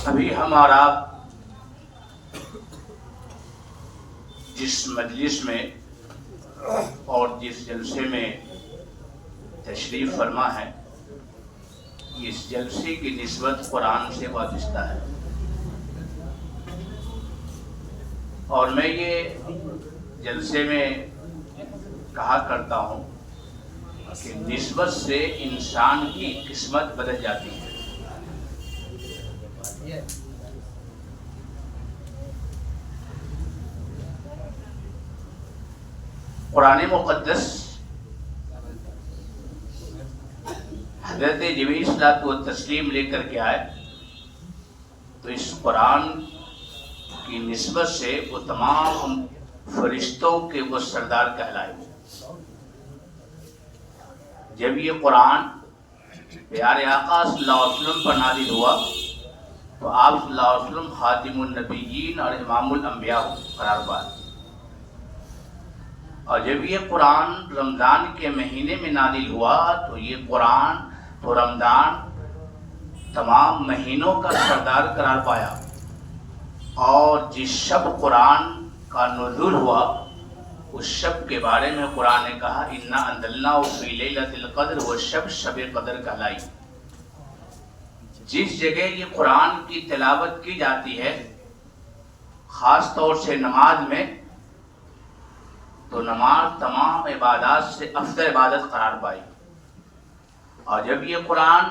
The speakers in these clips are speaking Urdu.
ابھی ہمارا جس مجلس میں اور جس جلسے میں تشریف فرما ہے، اس جلسے کی نسبت قرآن سے وابستہ ہے، اور میں یہ جلسے میں کہا کرتا ہوں کہ نسبت سے انسان کی قسمت بدل جاتی ہے۔ قرآن مقدس حضرت جبریل صلاۃ و تسلیم لے کر کے آئے تو اس قرآن کی نسبت سے وہ تمام فرشتوں کے وہ سردار کہلائے۔ جب یہ قرآن پیارے آقا صلی اللہ علیہ وسلم پر نازل ہوا تو آپ صلی اللہ علیہ وسلم خاتم النبیین اور امام الانبیاء قرار پائے، اور جب یہ قرآن رمضان کے مہینے میں نازل ہوا تو یہ قرآن تو رمضان تمام مہینوں کا سردار قرار پایا، اور جس شب قرآن کا نزول ہوا اس شب کے بارے میں قرآن نے کہا انا انزلناہ فی لیلۃ القدر، وہ شب قدر کہلائی۔ جس جگہ یہ قرآن کی تلاوت کی جاتی ہے خاص طور سے نماز میں، تو نماز تمام عبادات سے افضل عبادت قرار پائی، اور جب یہ قرآن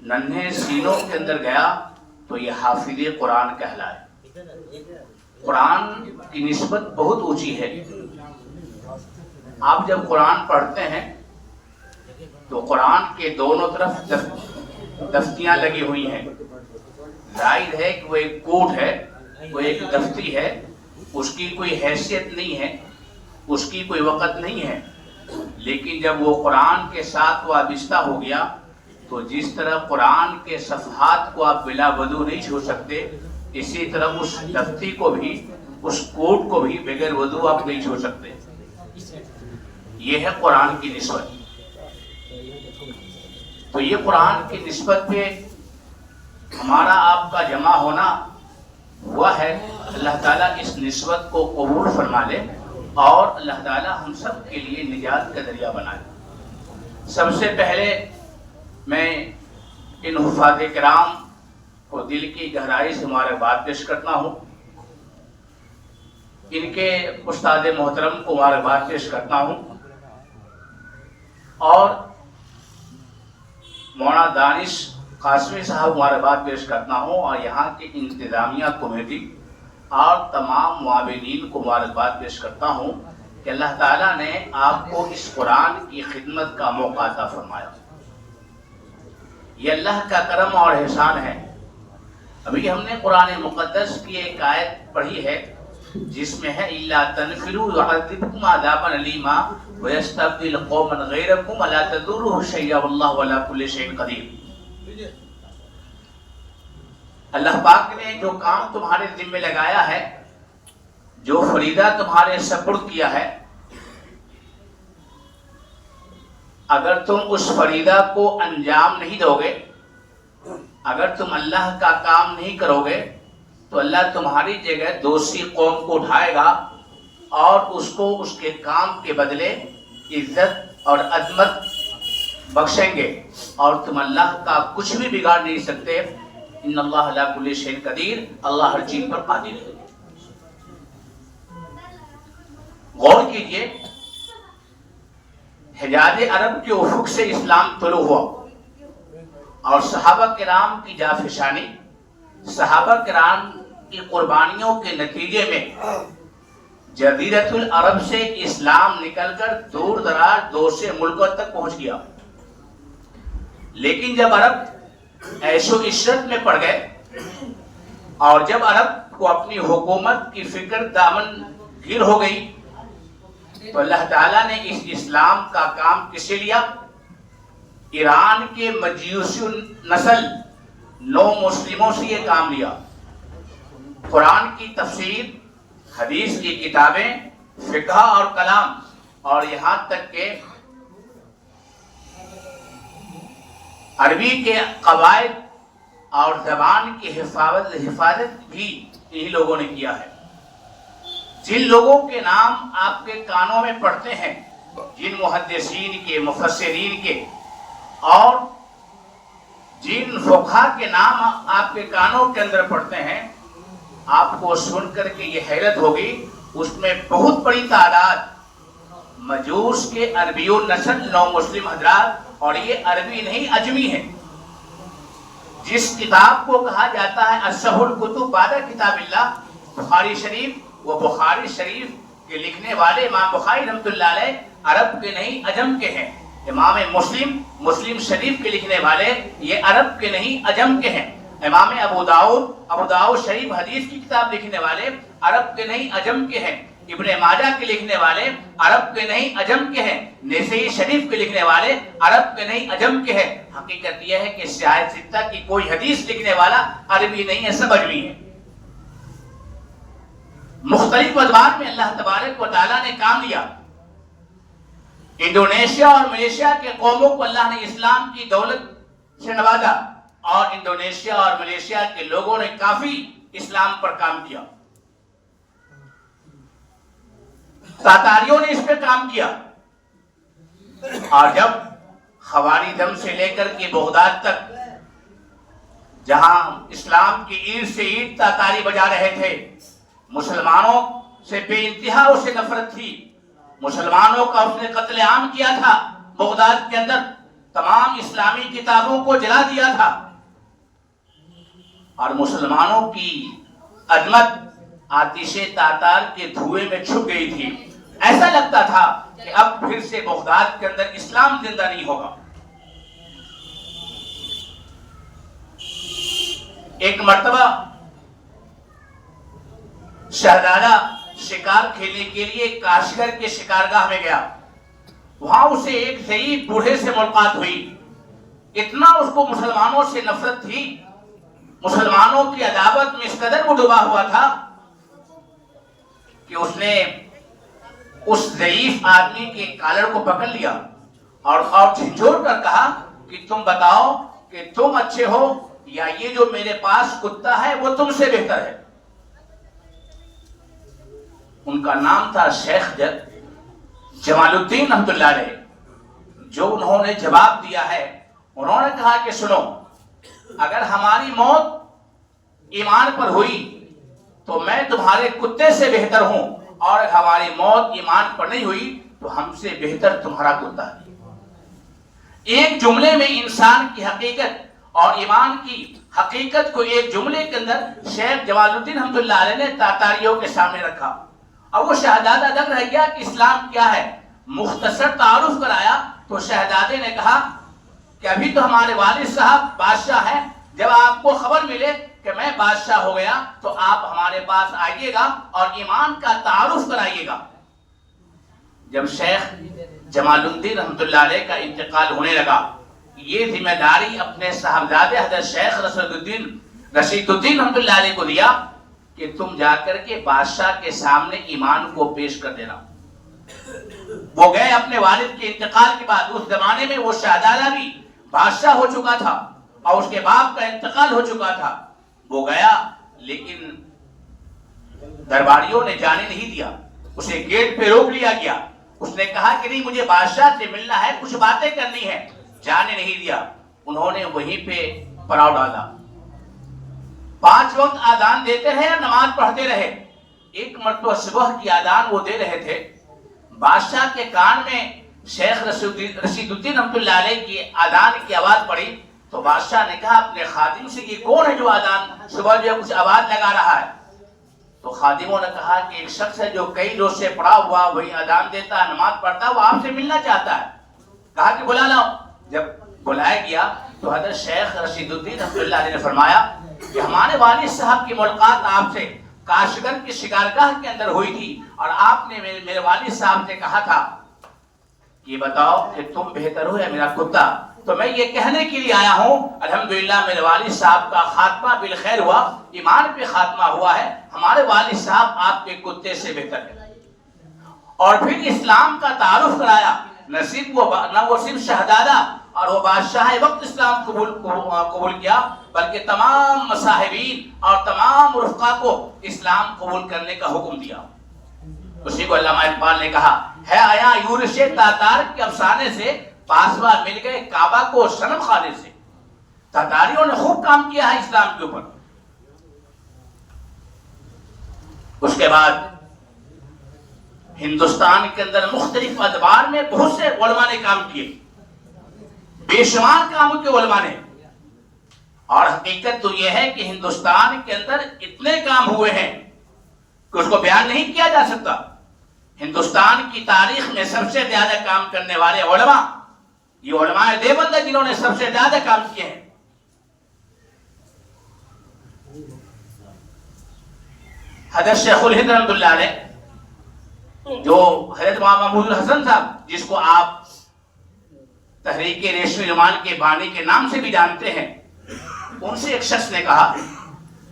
ننھے سینوں کے اندر گیا تو یہ حافظ قرآن کہلائے۔ قرآن کی نسبت بہت اونچی ہے۔ آپ جب قرآن پڑھتے ہیں تو قرآن کے دونوں طرف دفتیاں لگی ہوئی ہیں، ظاہر ہے کہ وہ ایک کوٹ ہے، وہ ایک دفتی ہے، اس کی کوئی حیثیت نہیں ہے، اس کی کوئی وقت نہیں ہے، لیکن جب وہ قرآن کے ساتھ وابستہ ہو گیا تو جس طرح قرآن کے صفحات کو آپ بلا وضو نہیں چھو سکتے، اسی طرح اس دفتی کو بھی، اس کوٹ کو بھی بغیر وضو آپ نہیں چھو سکتے۔ یہ ہے قرآن کی نسبت۔ تو یہ قرآن کی نسبت پہ ہمارا آپ کا جمع ہونا ہوا ہے۔ اللہ تعالیٰ اس نسبت کو قبول فرما لے اور اللہ تعالیٰ ہم سب کے لیے نجات کا ذریعہ بنا لے۔ سب سے پہلے میں ان حفاظ کرام کو دل کی گہرائی سے مبارکباد پیش کرتا ہوں، ان کے استاد محترم کو مبارکباد پیش کرتا ہوں، اور مولانا دانش قاسمی صاحب مبارکباد پیش کرتا ہوں، اور یہاں کی انتظامیہ کمیٹی اور تمام معاونین کو مبارکباد پیش کرتا ہوں کہ اللہ تعالیٰ نے آپ کو اس قرآن کی خدمت کا موقع عطا فرمایا۔ یہ اللہ کا کرم اور احسان ہے۔ ابھی ہم نے قرآن مقدس کی ایک آیت پڑھی ہے جس میں ہے اِلَّا تَنْفِرُوا يُعَذِّبْكُمْ عَذَابًا أَلِيمًا وَيَسْتَبْدِلْ قَوْمًا غَيْرَكُمْ وَلَا تَضُرُّهُ شَيْئًا وَاللَّهُ عَلَىٰ كُلِّ شَيْءٍ قَدِيرٌ۔ اللہ پاک نے جو کام تمہارے ذمہ لگایا ہے، جو فریضہ تمہارے سپرد کیا ہے، اگر تم اس فریضہ کو انجام نہیں دو گے، اگر تم اللہ کا کام نہیں کرو گے تو اللہ تمہاری جگہ دوسری قوم کو اٹھائے گا اور اس کو اس کے کام کے بدلے عزت اور عظمت بخشیں گے، اور تم اللہ کا کچھ بھی بگاڑ نہیں سکتے۔ ان اللہ علی کل شیء قدیر، اللہ ہر چیز پر قادر ہے۔ غور کیجئے، حجاز عرب کے افق سے اسلام طلوع ہوا، اور صحابہ کرام کی جافشانی، صحابہ کرام کی قربانیوں کے نتیجے میں جزیرۃ العرب سے اسلام نکل کر دور دراز دوسرے ملکوں تک پہنچ گیا۔ لیکن جب عرب عیش و عشرت میں پڑ گئے، اور جب عرب کو اپنی حکومت کی فکر دامن گیر ہو گئی، تو اللہ تعالیٰ نے اس اسلام کا کام کس سے لیا؟ ایران کے مجوسی نسل نو مسلموں سے یہ کام لیا۔ قرآن کی تفسیر، حدیث کی کتابیں، فقہ اور کلام، اور یہاں تک کہ عربی کے قواعد اور زبان کی حفاظت بھی یہی لوگوں نے کیا ہے. جن لوگوں کے نام آپ کے کانوں میں پڑھتے ہیں، جن محدثین کے، مفسرین کے اور جن فقہا کے نام آپ کے کانوں کے اندر پڑھتے ہیں، آپ کو سن کر کے یہ حیرت ہوگی، اس میں بہت بڑی تعداد مجوس کے عربی النسل نو مسلم حضرات، اور یہ عربی نہیں اجمی ہے. جس کتاب کو کہا جاتا ہے اصح الکتب بعد کتاب اللہ، بخاری شریف، وہ بخاری شریف کے لکھنے والے امام بخاری رحمۃ اللہ علیہ عرب کے نہیں عجم کے ہیں. امام مسلم شریف کے لکھنے والے یہ عرب کے نہیں عجم کے ہیں. امام ابو داؤد شریف حدیث کی کتاب لکھنے والے عرب کے نہیں عجم کے ہیں. ابن ماجہ کے لکھنے والے عرب کے نہیں عجم کے ہیں. نسائی شریف کے لکھنے والے عرب کے نہیں عجم کے ہیں. حقیقت یہ ہے کہ سیاہ ستہ کی کوئی حدیث لکھنے والا عربی نہیں ہے، سب عجمی ہے. مختلف ادوار میں اللہ تبارک و تعالیٰ نے کام لیا. انڈونیشیا اور ملیشیا کے قوموں کو اللہ نے اسلام کی دولت سے نوازا، اور انڈونیشیا اور ملیشیا کے لوگوں نے کافی اسلام پر کام کیا. تاتاریوں نے اس پہ کام کیا، اور جب خوارزم سے لے کر کے بغداد تک جہاں اسلام کی اینٹ سے اینٹ تاتاری بجا رہے تھے، مسلمانوں سے بے انتہا اسے نفرت تھی، مسلمانوں کا اس نے قتل عام کیا تھا. بغداد کے اندر تمام اسلامی کتابوں کو جلا دیا تھا، اور مسلمانوں کی عظمت آتش تاتار کے دھوئے میں چھپ گئی تھی. ایسا لگتا تھا کہ اب پھر سے بغداد کے اندر اسلام زندہ نہیں ہوگا. ایک مرتبہ شہزادہ شکار کھیلنے کے لیے کاشگر کے شکارگاہ میں گیا. وہاں اسے ایک ضعیف بوڑھے سے ملاقات ہوئی. اتنا اس کو مسلمانوں سے نفرت تھی، مسلمانوں کی عداوت میں اس قدر وہ ڈوبا ہوا تھا کہ اس نے اس ضعیف آدمی کے کالر کو پکڑ لیا اور جھنجھوڑ کر کہا کہ تم بتاؤ کہ تم اچھے ہو یا یہ جو میرے پاس کتا ہے وہ تم سے بہتر ہے. ان کا نام تھا شیخ جمال الدین رحمۃ اللہ علیہ. جو انہوں نے جواب دیا ہے، انہوں نے کہا کہ سنو، اگر ہماری موت ایمان پر ہوئی تو میں تمہارے کتے سے بہتر ہوں، اور اگر ہماری موت ایمان پر نہیں ہوئی تو ہم سے بہتر تمہارا کتا ہے. ایک جملے میں انسان کی حقیقت اور ایمان کی حقیقت کو ایک جملے کے اندر شیخ جمال الدین رحمۃ اللہ علیہ نے تاتاریوں کے سامنے رکھا. اور وہ شہزادہ دنگ رہ گیا کہ اسلام کیا ہے. مختصر تعارف کرایا تو شہزادے نے کہا کہ ابھی تو ہمارے والد صاحب بادشاہ ہیں، جب آپ کو خبر ملے کہ میں بادشاہ ہو گیا تو آپ ہمارے پاس آئیے گا اور ایمان کا تعارف کرائیے گا. جب شیخ جمال الدین رحمۃ اللہ علیہ کا انتقال ہونے لگا، یہ ذمہ داری اپنے صاحبزادے حضرت شیخ رشید الدین رحمۃ اللہ علیہ کو دیا کہ تم جا کر کے بادشاہ کے سامنے ایمان کو پیش کر دینا. وہ گئے اپنے والد کے انتقال کے بعد. اس زمانے میں وہ شہزادہ بھی بادشاہ ہو چکا تھا اور اس کے باپ کا انتقال ہو چکا تھا. وہ گیا لیکن درباریوں نے جانے نہیں دیا. اسے گیٹ پہ روک لیا گیا. اس نے کہا کہ نہیں، مجھے بادشاہ سے ملنا ہے، کچھ باتیں کرنی ہے. جانے نہیں دیا. انہوں نے وہیں پہ پڑاؤ ڈالا. 5 وقت آذان دیتے رہے اور نماز پڑھتے رہے. ایک مرتبہ صبح کی آذان وہ دے رہے تھے، بادشاہ کے کان میں شیخ رشید الدین رحمۃ اللہ علیہ کی آذان کی آواز پڑی تو بادشاہ نے کہا اپنے خادم سے کہ کون ہے جو آذان صبح جو ہے کچھ آواز لگا رہا ہے. تو خادموں نے کہا کہ ایک شخص ہے جو کئی روز سے پڑا ہوا وہی آذان دیتا ہے، نماز پڑھتا ہے، وہ آپ سے ملنا چاہتا ہے. کہا کہ بلا لاؤ. جب بلایا گیا تو حضرت شیخ رشید الدین رحمۃ اللہ علیہ نے فرمایا کہ ہمارے والد صاحب کی ملاقات آپ سے کاشگر کی شکارگاہ کے اندر ہوئی تھی، اور آپ نے میرے والد صاحب سے کہا تھا کہ بتاؤ کہ تم بہتر ہو یا میرا کتا. تو میں یہ کہنے کے لیے آیا ہوں الحمدللہ میرے والد صاحب کا خاتمہ بالخیر ہوا، ایمان پہ خاتمہ ہوا ہے. ہمارے والد صاحب آپ کے کتے سے بہتر ہے. اور پھر اسلام کا تعارف کرایا. نہ وہ صرف شہزادہ اور وہ بادشاہ وقت اسلام قبول کیا بلکہ تمام مصاحبین اور تمام رفقا کو اسلام قبول کرنے کا حکم دیا۔ اسی کو علامہ اقبال نے کہا ہے آیا یورش تاتار کے افسانے سے، پاسوا مل گئے کعبہ کو صنم خانے سے۔ تاتاریوں نے خوب کام کیا ہے اسلام کے اوپر۔ اس کے بعد ہندوستان کے اندر مختلف ادوار میں بہت سے علماء نے کام کیے، بے شمار کاموں کے علماء نے، اور حقیقت تو یہ ہے کہ ہندوستان کے اندر اتنے کام ہوئے ہیں کہ اس کو بیان نہیں کیا جا سکتا۔ ہندوستان کی تاریخ میں سب سے زیادہ کام کرنے والے علماء یہ علماء دیوبند ہیں، جنہوں نے سب سے زیادہ کام کیے ہیں۔ حضرت شیخ الہند رحمۃ اللہ علیہ، جو حضرت مولانا محمود الحسن صاحب، جس کو آپ تحریک ریشمی رومال کے بانی کے نام سے بھی جانتے ہیں، ان سے ایک شخص نے کہا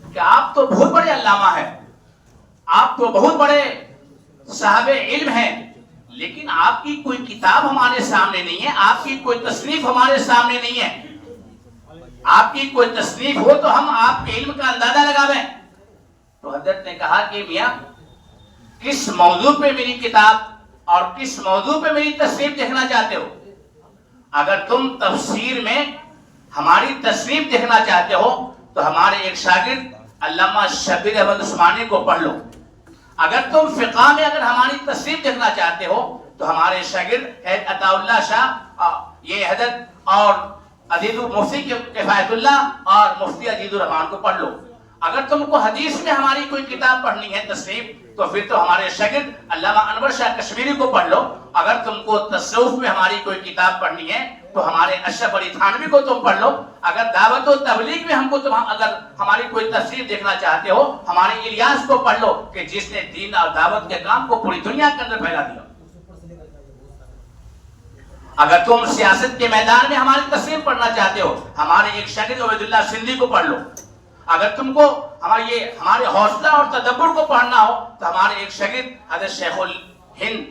کہ آپ تو بہت بڑے علامہ ہیں، آپ تو بہت بڑے صاحب علم ہیں، لیکن آپ کی کوئی کتاب ہمارے سامنے نہیں ہے، آپ کی کوئی تصنیف ہمارے سامنے نہیں ہے۔ آپ کی کوئی تصنیف ہو تو ہم آپ کے علم کا اندازہ لگاویں۔ تو حضرت نے کہا کہ میاں، کس موضوع پہ میری کتاب اور کس موضوع پہ میری تصنیف دیکھنا چاہتے ہو؟ اگر تم تفسیر میں ہماری تصنیف دیکھنا چاہتے ہو تو ہمارے ایک شاگرد علامہ شبیر احمد عثمانی کو پڑھ لو۔ اگر تم فقہ میں اگر ہماری تصنیف دیکھنا چاہتے ہو تو ہمارے شاگرد حضرت عطا اللہ شاہ، یہ حضرت اور عزیز مفتی کفایت اللہ اور مفتی عزیز الرحمان کو پڑھ لو۔ اگر تم کو حدیث میں ہماری کوئی کتاب پڑھنی ہے تصنیف، تو پھر تو ہمارے شاگرد علامہ انور شاہ کشمیری کو پڑھ لو۔ اگر تم کو تصوف میں ہماری کوئی کتاب پڑھنی ہے تو ہمارے اشرف علی تھانوی کو تم پڑھ لو۔ اگر دعوت و تبلیغ میں ہم کو اگر ہماری کوئی تصنیف دیکھنا چاہتے ہو، ہمارے الیاس کو پڑھ لو، کہ جس نے دین اور دعوت کے کام کو پوری دنیا کے اندر پھیلا دیا۔ اگر تم سیاست کے میدان میں ہماری تصنیف پڑھنا چاہتے ہو، ہمارے ایک شاگرد عبید اللہ سندھی کو پڑھ لو۔ اگر تم کو ہمارے حوصلہ اور تدبر کو پڑھنا ہو تو ہمارے ایک شاگرد حضرت شیخ الہند،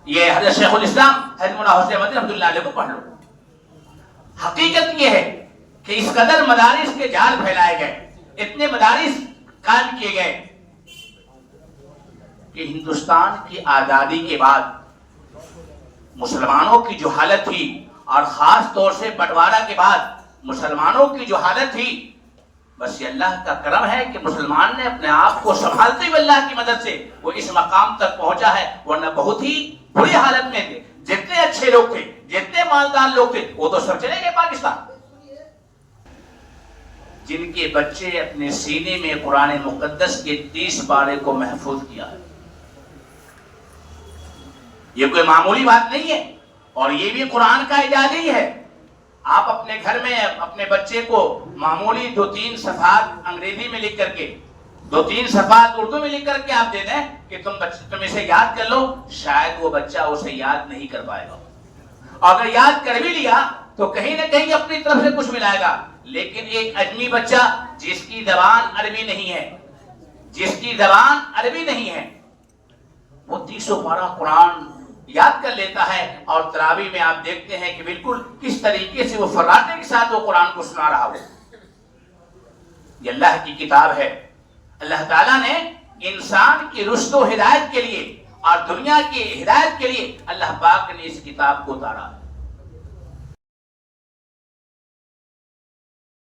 یہ حضرت شیخ الاسلام حضرت مولانا حسین احمد رحمۃ اللہ علیہ کو پڑھ لو۔ حقیقت یہ ہے کہ اس قدر مدارس کے جال پھیلائے گئے، اتنے مدارس قائم کیے گئے کہ ہندوستان کی آزادی کے بعد مسلمانوں کی جو حالت تھی، اور خاص طور سے بٹوارہ کے بعد مسلمانوں کی جو حالت تھی، بس یہ اللہ کا کرم ہے کہ مسلمان نے اپنے آپ کو سنبھالتے ہوئے اللہ کی مدد سے وہ اس مقام تک پہنچا ہے، ورنہ بہت ہی بری حالت میں تھے۔ جتنے اچھے لوگ تھے، جتنے مالدار لوگ تھے، وہ تو سب چلے گئے پاکستان۔ جن کے بچے اپنے سینے میں قرآن مقدس کے 30 پارے کو محفوظ کیا ہے، یہ کوئی معمولی بات نہیں ہے، اور یہ بھی قرآن کا اعجاز ہی ہے۔ آپ اپنے گھر میں اپنے بچے کو معمولی 2-3 صفحات انگریزی میں لکھ کر کے، 2-3 صفحات اردو میں لکھ کر کے آپ دے دیں کہ تم اسے یاد کر لو، شاید وہ بچہ اسے یاد نہیں کر پائے گا، اور اگر یاد کر بھی لیا تو کہیں نہ کہیں اپنی طرف سے کچھ ملائے گا۔ لیکن ایک اجمی بچہ جس کی زبان عربی نہیں ہے، وہ 30 پارہ قرآن یاد کر لیتا ہے، اور تراویح میں آپ دیکھتے ہیں کہ بالکل کس طریقے سے وہ فراٹے کے ساتھ وہ قرآن کو سنا رہا ہو۔ یہ اللہ کی کتاب ہے۔ اللہ تعالیٰ نے انسان کی رشد و ہدایت کے لیے اور دنیا کی ہدایت کے لیے اللہ پاک نے اس کتاب کو اتارا۔